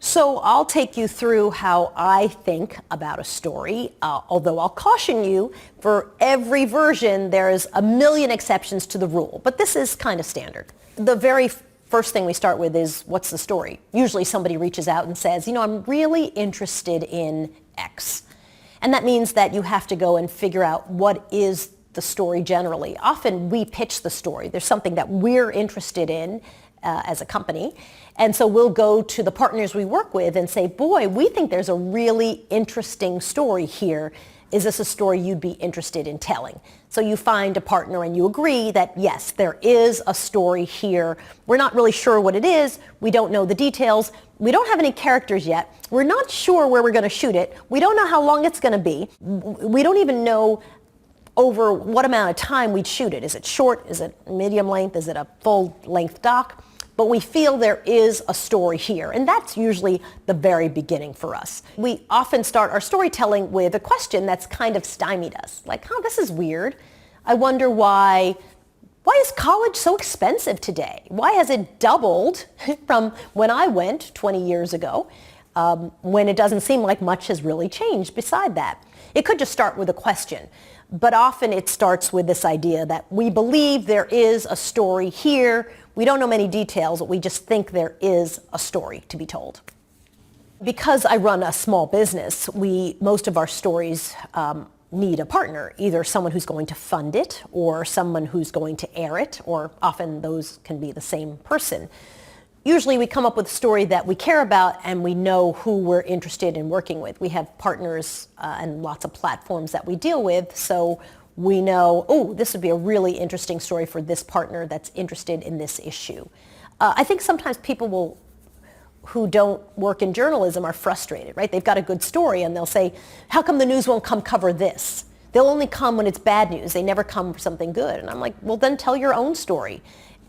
So I'll take you through how I think about a story, although I'll caution you, for every version there's a million exceptions to the rule, but this is kind of standard. The very first thing we start with is, what's the story? Usually somebody reaches out and says, I'm really interested in X. And that means that you have to go and figure out what is the story generally. Often we pitch the story. There's something that we're interested in as a company. And so we'll go to the partners we work with and say, boy, we think there's a really interesting story here. Is this a story you'd be interested in telling? So you find a partner and you agree that, yes, there is a story here. We're not really sure what it is. We don't know the details. We don't have any characters yet. We're not sure where we're going to shoot it. We don't know how long it's going to be. We don't even know over what amount of time we'd shoot it. Is it short? Is it medium length? Is it a full length doc? But we feel there is a story here, and that's usually the very beginning for us. We often start our storytelling with a question that's kind of stymied us, like, this is weird. I wonder why is college so expensive today? Why has it doubled from when I went 20 years ago, when it doesn't seem like much has really changed beside that? It could just start with a question, but often it starts with this idea that we believe there is a story here. We don't know many details, but we just think there is a story to be told. Because I run a small business, most of our stories need a partner, either someone who's going to fund it or someone who's going to air it, or often those can be the same person. Usually we come up with a story that we care about and we know who we're interested in working with. We have partners and lots of platforms that we deal with, so we know, this would be a really interesting story for this partner that's interested in this issue. I think sometimes people who don't work in journalism are frustrated, right? They've got a good story and they'll say, how come the news won't come cover this? They'll only come when it's bad news. They never come for something good. And I'm like, well, then tell your own story.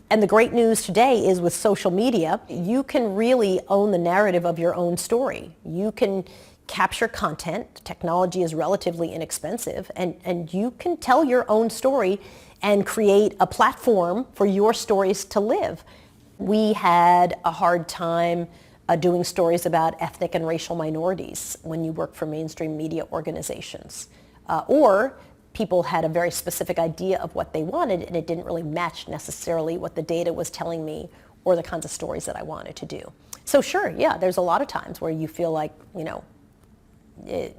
And the great news today is with social media, you can really own the narrative of your own story. You can capture content. Technology is relatively inexpensive, and you can tell your own story and create a platform for your stories to live. We had a hard time doing stories about ethnic and racial minorities when you work for mainstream media organizations. Or people had a very specific idea of what they wanted, and it didn't really match necessarily what the data was telling me or the kinds of stories that I wanted to do. So sure, yeah, there's a lot of times where you feel like,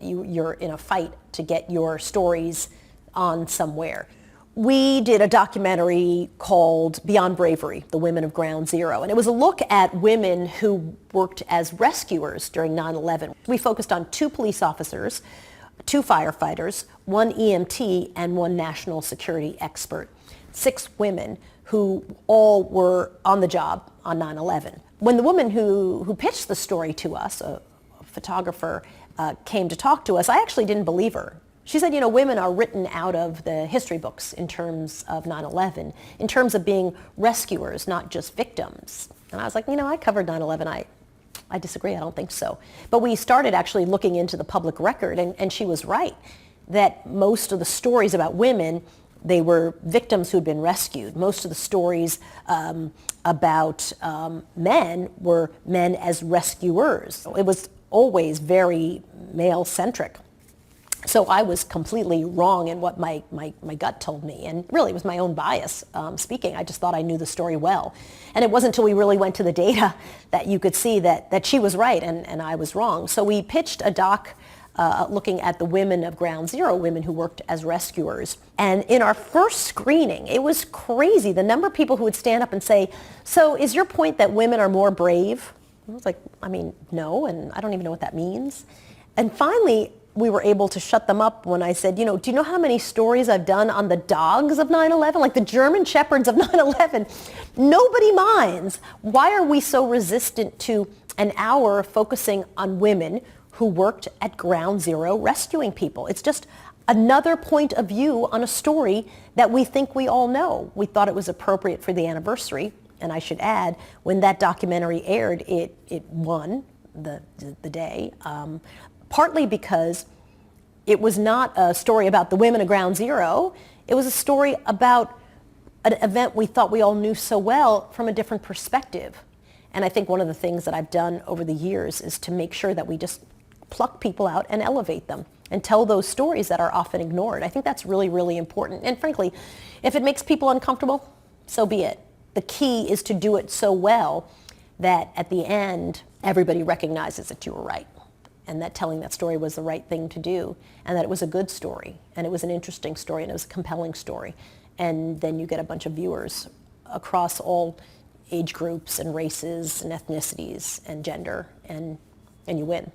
you're in a fight to get your stories on somewhere. We did a documentary called Beyond Bravery, The Women of Ground Zero, and it was a look at women who worked as rescuers during 9/11. We focused on 2 police officers, 2 firefighters, 1 EMT, and 1 national security expert. 6 women who all were on the job on 9/11. When the woman who pitched the story to us, a photographer, came to talk to us, I actually didn't believe her. She said, women are written out of the history books in terms of 9/11, in terms of being rescuers, not just victims. And I was like, I covered 9/11. I disagree. I don't think so. But we started actually looking into the public record, and she was right, that most of the stories about women, they were victims who'd been rescued. Most of the stories about men were men as rescuers. It was always very male-centric. So I was completely wrong in what my gut told me. And really, it was my own bias speaking. I just thought I knew the story well. And it wasn't until we really went to the data that you could see that she was right and I was wrong. So we pitched a doc looking at the women of Ground Zero, women who worked as rescuers. And in our first screening, it was crazy, the number of people who would stand up and say, so is your point that women are more brave? I was like, no, and I don't even know what that means. And finally, we were able to shut them up when I said, do you know how many stories I've done on the dogs of 9/11? Like the German shepherds of 9/11. Nobody minds. Why are we so resistant to an hour focusing on women who worked at Ground Zero rescuing people? It's just another point of view on a story that we think we all know. We thought it was appropriate for the anniversary. And I should add, when that documentary aired, it won the day, partly because it was not a story about the women of Ground Zero. It was a story about an event we thought we all knew so well from a different perspective. And I think one of the things that I've done over the years is to make sure that we just pluck people out and elevate them and tell those stories that are often ignored. I think that's really, really important. And frankly, if it makes people uncomfortable, so be it. The key is to do it so well that at the end, everybody recognizes that you were right and that telling that story was the right thing to do and that it was a good story and it was an interesting story and it was a compelling story. And then you get a bunch of viewers across all age groups and races and ethnicities and gender, and you win.